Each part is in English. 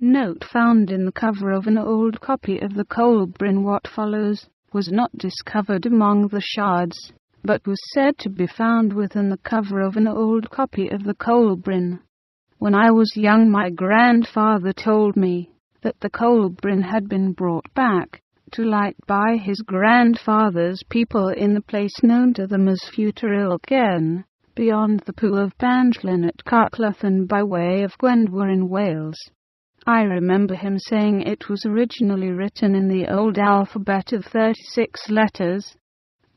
Note found in the cover of an old copy of the Colbrin. What follows was not discovered among the shards, but was said to be found within the cover of an old copy of the Colbrin. When I was young, my grandfather told me that the Colbrin had been brought back to light by his grandfather's people in the place known to them as Futurylgen, beyond the Pool of Bantlin at Carclothan by way of Gwendwr in Wales. I remember him saying it was originally written in the old alphabet of 36 letters.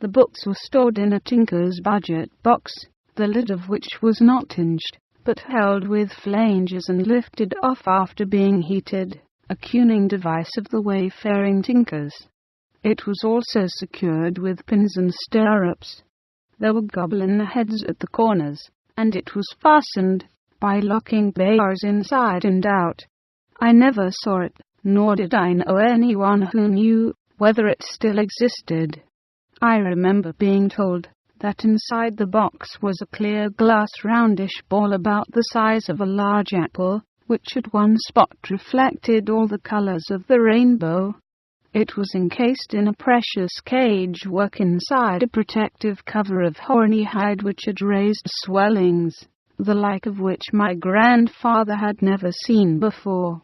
The books were stored in a tinker's budget box, the lid of which was not tinged, but held with flanges and lifted off after being heated, a tuning device of the wayfaring tinkers. It was also secured with pins and stirrups. There were goblin heads at the corners, and it was fastened by locking bars inside and out. I never saw it, nor did I know anyone who knew whether it still existed. I remember being told that inside the box was a clear glass roundish ball about the size of a large apple, which at one spot reflected all the colors of the rainbow. It was encased in a precious cage work inside a protective cover of horny hide which had raised swellings, the like of which my grandfather had never seen before.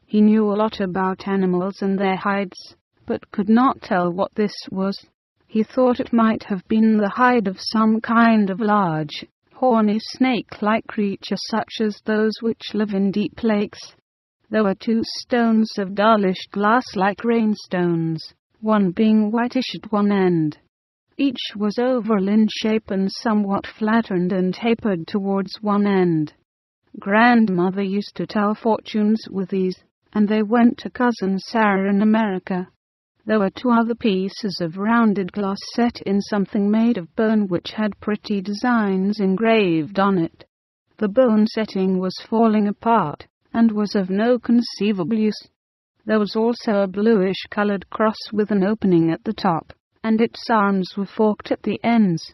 He knew a lot about animals and their hides, but could not tell what this was. He thought it might have been the hide of some kind of large, horny snake-like creature such as those which live in deep lakes. There were 2 stones of dullish glass like rainstones, one being whitish at one end. Each was oval in shape and somewhat flattened and tapered towards one end. Grandmother used to tell fortunes with these, and they went to Cousin Sarah in America. There were 2 other pieces of rounded glass set in something made of bone which had pretty designs engraved on it. The bone setting was falling apart, and was of no conceivable use. There was also a bluish-coloured cross with an opening at the top, and its arms were forked at the ends.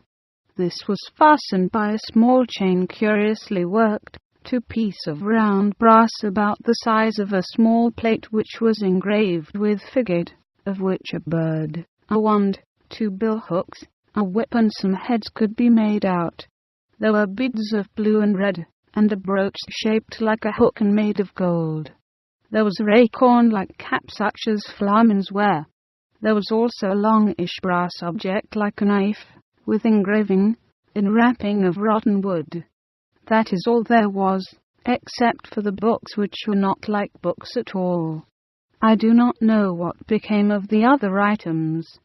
This was fastened by a small chain curiously worked to a piece of round brass about the size of a small plate which was engraved with figured, of which a bird, a wand, 2 billhooks, a whip and some heads could be made out. There were beads of blue and red, and a brooch shaped like a hook and made of gold. There was a acorn-like cap such as flamens wear. There was also a longish brass object like a knife, with engraving, in wrapping of rotten wood. That is all there was, except for the books which were not like books at all. I do not know what became of the other items.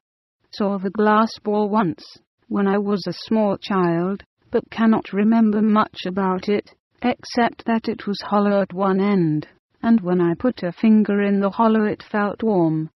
Saw the glass ball once, when I was a small child, but cannot remember much about it, except that it was hollow at one end, and when I put a finger in the hollow it felt warm.